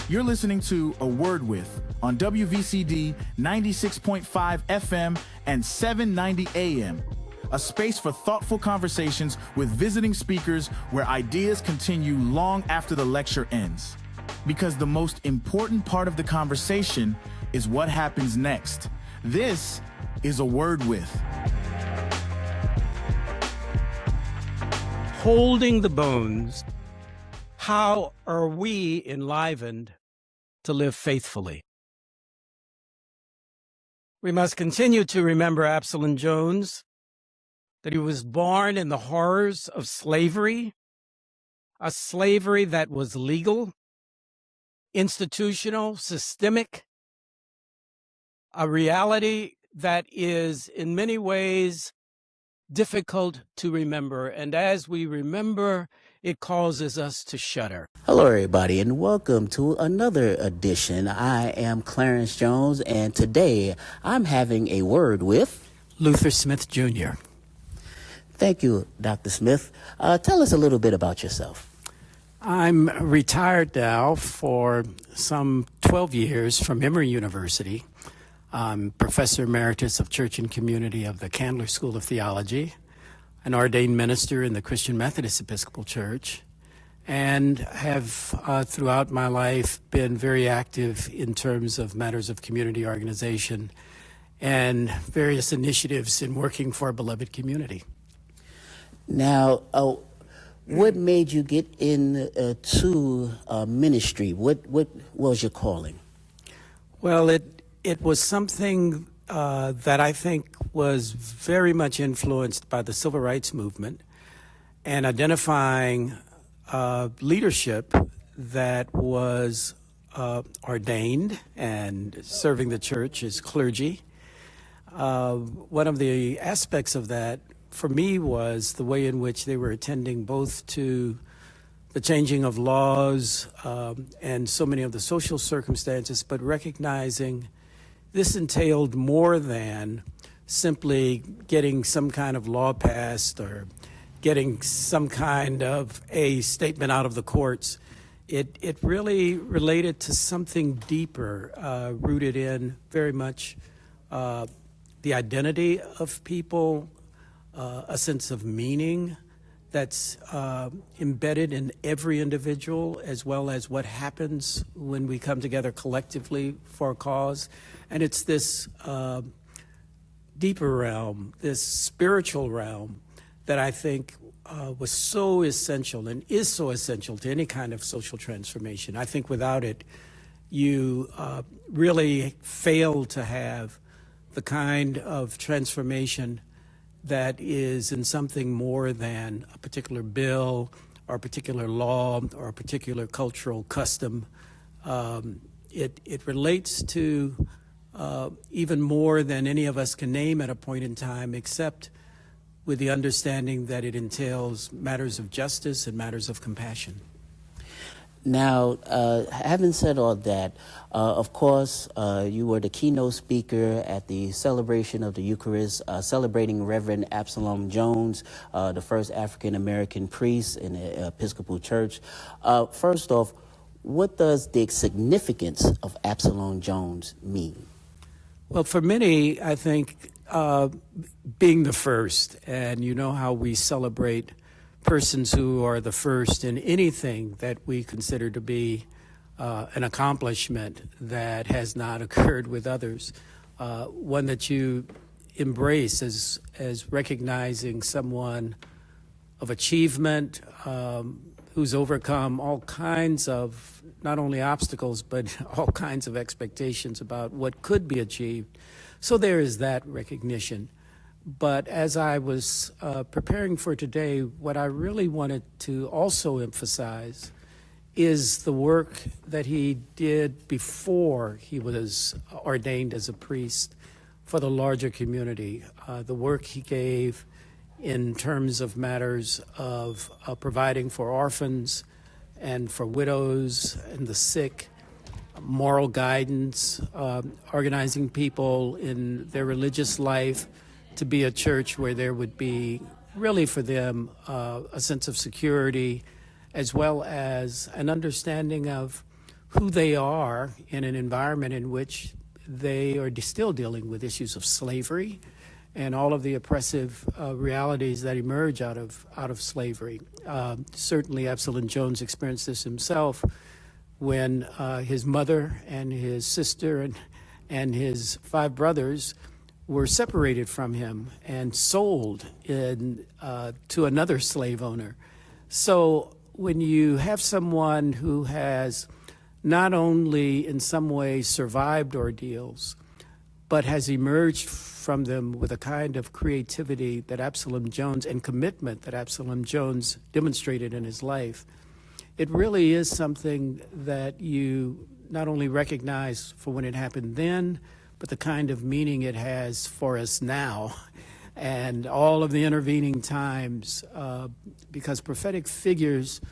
You're listening to A Word With on WVCD 96.5 FM and 790 AM, a space for thoughtful conversations with visiting speakers where ideas continue long after the lecture ends. Because the most important part of the conversation is what happens next. This is A Word With. Holding the bones. How are we enlivened to live faithfully? We must continue to remember Absalom Jones, that he was born in the horrors of slavery, a slavery that was legal, institutional, systemic, a reality that is in many ways difficult to remember. And as we remember, it causes us to shudder. Hello, everybody, and welcome to another edition. I am Clarence Jones, and today I'm having a word with Luther Smith Jr. Thank you, Dr. Smith. Tell us a little bit about yourself. I'm retired now for some 12 years from Emory University. I'm Professor Emeritus of Church and Community of the Candler School of Theology, an ordained minister in the Christian Methodist Episcopal Church, and have throughout my life been very active in terms of matters of community organization and various initiatives in working for a beloved community. Now, what made you get into ministry? What was your calling? Well, it was something that I think was very much influenced by the civil rights movement and identifying leadership that was ordained and serving the church as clergy. One of the aspects of that for me was the way in which they were attending both to the changing of laws and so many of the social circumstances, but recognizing this entailed more than simply getting some kind of law passed or getting some kind of a statement out of the courts. It really related to something deeper, rooted in very much the identity of people, a sense of meaning that's embedded in every individual, as well as what happens when we come together collectively for a cause. And it's this deeper realm, this spiritual realm, that I think was so essential and is so essential to any kind of social transformation. I think without it, you really fail to have the kind of transformation that is in something more than a particular bill or a particular law or a particular cultural custom. It relates to even more than any of us can name at a point in time, except with the understanding that it entails matters of justice and matters of compassion. Now, having said all that, of course, you were the keynote speaker at the celebration of the Eucharist, celebrating Reverend Absalom Jones, the first African-American priest in the Episcopal Church. First off, what does the significance of Absalom Jones mean? Well, for many, I think being the first, and you know how we celebrate persons who are the first in anything that we consider to be an accomplishment that has not occurred with others, one that you embrace as recognizing someone of achievement who's overcome all kinds of not only obstacles but all kinds of expectations about what could be achieved. So there is that recognition. But as I was preparing for today, what I really wanted to also emphasize is the work that he did before he was ordained as a priest for the larger community, the work he gave in terms of matters of providing for orphans and for widows and the sick, moral guidance, organizing people in their religious life to be a church where there would be really for them a sense of security, as well as an understanding of who they are in an environment in which they are still dealing with issues of slavery and all of the oppressive realities that emerge out of slavery. Certainly, Absalom Jones experienced this himself when his mother and his sister and his 5 brothers were separated from him and sold to another slave owner. So when you have someone who has not only in some ways survived ordeals, but has emerged from them with a kind of creativity that Absalom Jones and commitment that Absalom Jones demonstrated in his life, it really is something that you not only recognize for when it happened then, but the kind of meaning it has for us now and all of the intervening times, because prophetic figures,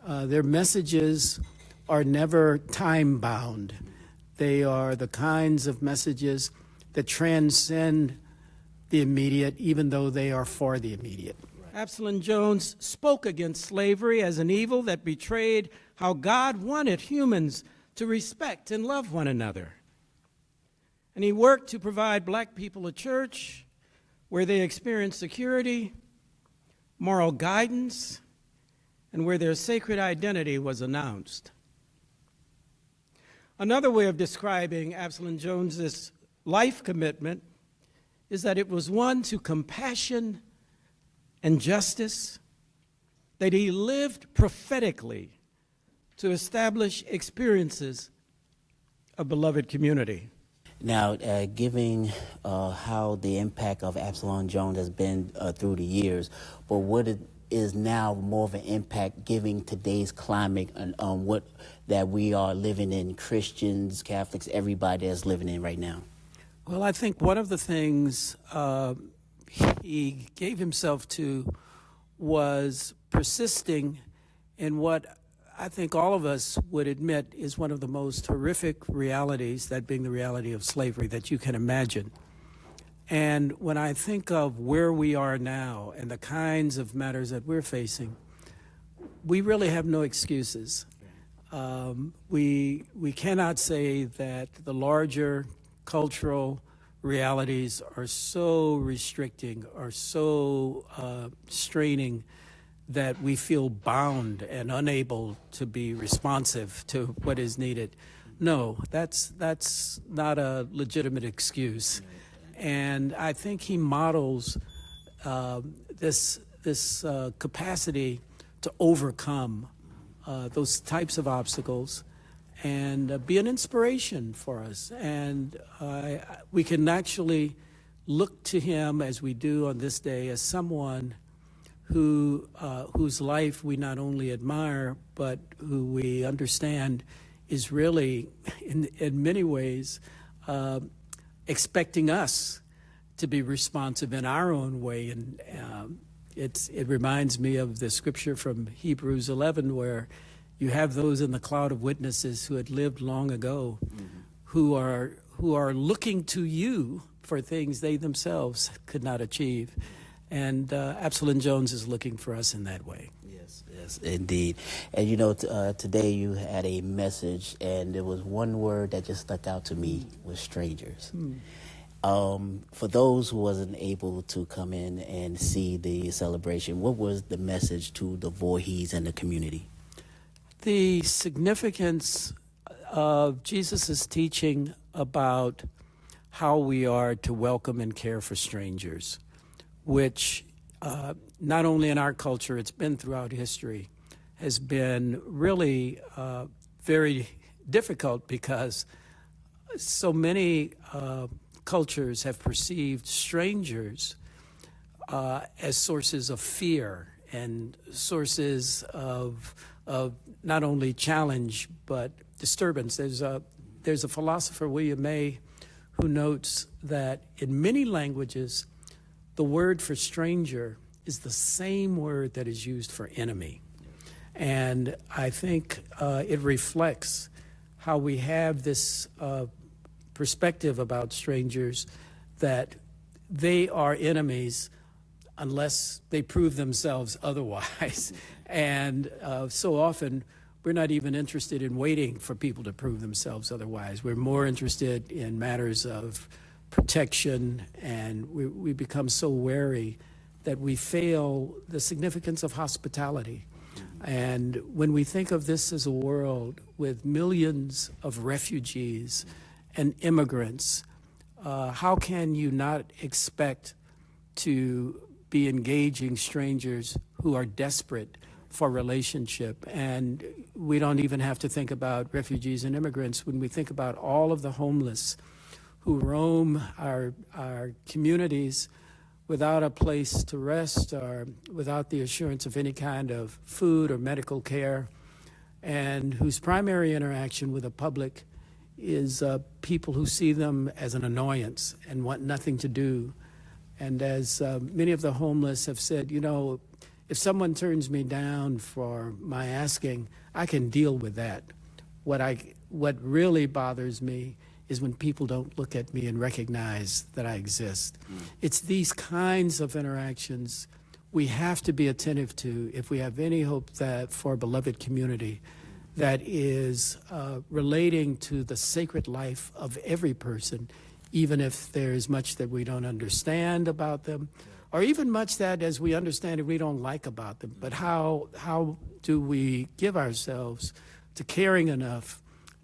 their messages are never time-bound. They are the kinds of messages that transcend the immediate, even though they are for the immediate. Absalom Jones spoke against slavery as an evil that betrayed how God wanted humans to respect and love one another. And he worked to provide black people a church where they experienced security, moral guidance, and where their sacred identity was announced. Another way of describing Absalom Jones's life commitment is that it was one to compassion and justice, that he lived prophetically to establish experiences of beloved community. Now, giving how the impact of Absalom Jones has been through the years, but what it is now more of an impact giving today's climate and what that we are living in, Christians, Catholics, everybody that's living in right now? Well, I think one of the things he gave himself to was persisting in what I think all of us would admit is one of the most horrific realities, that being the reality of slavery, that you can imagine. And when I think of where we are now and the kinds of matters that we're facing, we really have no excuses. We cannot say that the larger cultural realities are so restricting, are so straining, that we feel bound and unable to be responsive to what is needed. No, that's not a legitimate excuse. And I think he models this capacity to overcome those types of obstacles and be an inspiration for us. And we can actually look to him, as we do on this day, as someone whose life we not only admire, but who we understand is really, in many ways, expecting us to be responsive in our own way. And it reminds me of the scripture from Hebrews 11, where you have those in the cloud of witnesses who had lived long ago, who are looking to you for things they themselves could not achieve. And Absalom Jones is looking for us in that way. Yes, indeed. And you know, today you had a message, and there was one word that just stuck out to me, was strangers. For those who wasn't able to come in and see the celebration, what was the message to the Voorhees and the community? The significance of Jesus' teaching about how we are to welcome and care for strangers, which not only in our culture, it's been throughout history, has been really very difficult, because so many cultures have perceived strangers as sources of fear and sources of not only challenge but disturbance. There's a philosopher, William May, who notes that in many languages, the word for stranger is the same word that is used for enemy. And I think it reflects how we have this perspective about strangers, that they are enemies unless they prove themselves otherwise. And so often we're not even interested in waiting for people to prove themselves otherwise. We're more interested in matters of protection, and we become so wary that we fail the significance of hospitality. And when we think of this as a world with millions of refugees and immigrants, how can you not expect to be engaging strangers who are desperate for relationship? And we don't even have to think about refugees and immigrants when we think about all of the homeless who roam our communities without a place to rest or without the assurance of any kind of food or medical care, and whose primary interaction with the public is people who see them as an annoyance and want nothing to do. And as many of the homeless have said, if someone turns me down for my asking, I can deal with that. What really bothers me is when people don't look at me and recognize that I exist. It's these kinds of interactions we have to be attentive to if we have any hope that for a beloved community that is relating to the sacred life of every person, even if there's much that we don't understand about them, or even much that, as we understand it, we don't like about them. But how do we give ourselves to caring enough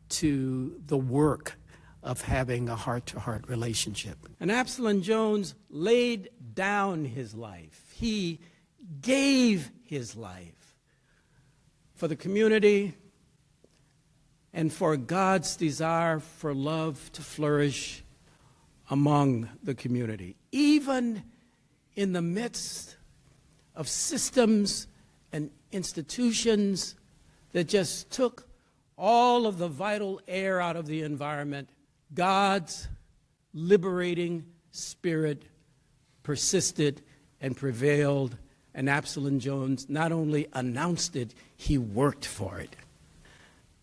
to the work of having a heart-to-heart relationship? And Absalom Jones laid down his life. He gave his life for the community and for God's desire for love to flourish among the community, even in the midst of systems and institutions that just took all of the vital air out of the environment. God's liberating spirit persisted and prevailed, and Absalom Jones not only announced it, he worked for it.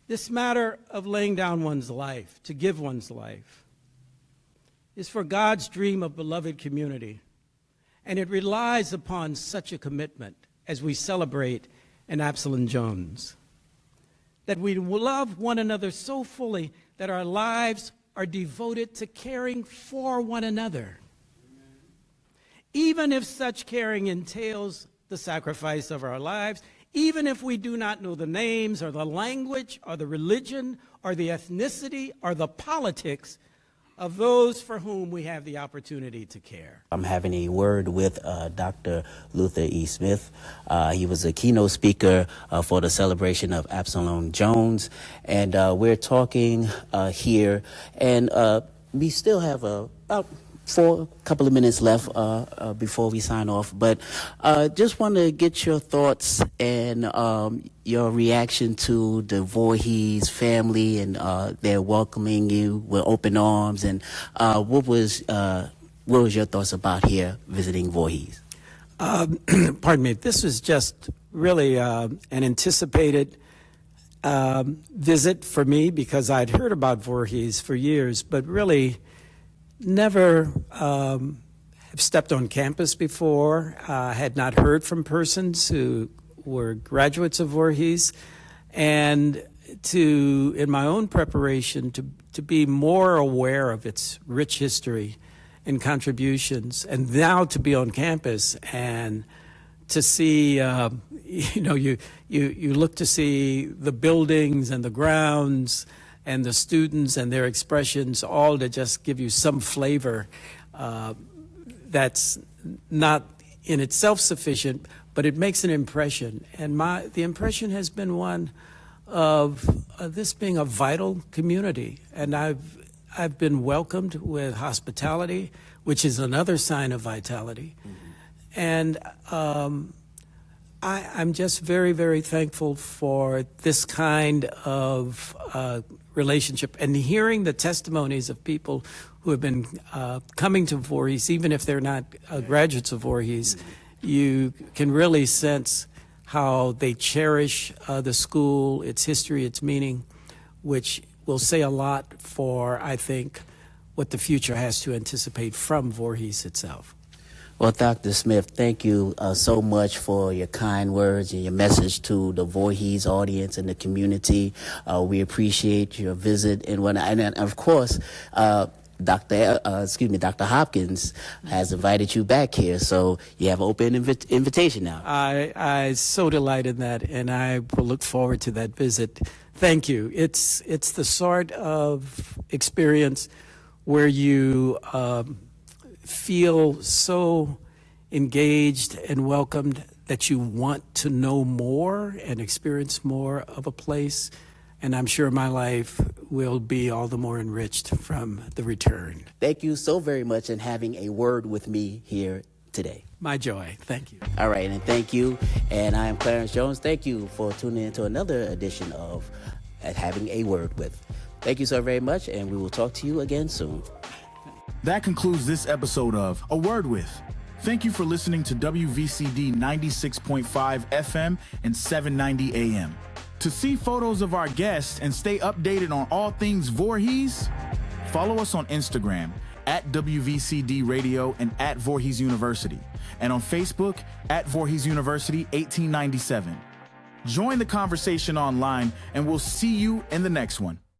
This matter of laying down one's life, to give one's life, is for God's dream of beloved community, and it relies upon such a commitment as we celebrate an Absalom Jones, that we love one another so fully that our lives are devoted to caring for one another, even if such caring entails the sacrifice of our lives, even if we do not know the names or the language or the religion or the ethnicity or the politics of those for whom we have the opportunity to care. I'm having a word with Dr. Luther E. Smith. He was a keynote speaker for the celebration of Absalom Jones. And we're talking here, and we still have about couple of minutes left before we sign off. But just want to get your thoughts and your reaction to the Voorhees family and their welcoming you with open arms. And what was your thoughts about here visiting Voorhees? Pardon me. This was just really an anticipated visit for me, because I'd heard about Voorhees for years, but really never have stepped on campus before, had not heard from persons who were graduates of Voorhees, and in my own preparation, to be more aware of its rich history and contributions, and now to be on campus and to see, you look to see the buildings and the grounds and the students and their expressions, all to just give you some flavor that's not in itself sufficient, but it makes an impression. And the impression has been one of this being a vital community. And I've been welcomed with hospitality, which is another sign of vitality. Mm-hmm. And I'm just very, very thankful for this kind of relationship, and hearing the testimonies of people who have been coming to Voorhees, even if they're not graduates of Voorhees. You can really sense how they cherish the school, its history, its meaning, which will say a lot for, I think, what the future has to anticipate from Voorhees itself. Well, Dr. Smith, thank you so much for your kind words and your message to the Voorhees audience and the community. We appreciate your visit and whatnot. And of course, Dr. Hopkins has invited you back here, so you have an open invitation now. I so delight in that, and I will look forward to that visit. Thank you. It's the sort of experience where you feel so engaged and welcomed that you want to know more and experience more of a place. And I'm sure my life will be all the more enriched from the return. Thank you so very much and having a word with me here today. My joy. Thank you. All right, and thank you. And I am Clarence Jones. Thank you for tuning in to another edition of Having a Word With. Thank you so very much, and we will talk to you again soon. That concludes this episode of A Word With. Thank you for listening to WVCD 96.5 FM and 790 AM. To see photos of our guests and stay updated on all things Voorhees, follow us on Instagram at WVCD Radio and at Voorhees University, and on Facebook at Voorhees University 1897. Join the conversation online, and we'll see you in the next one.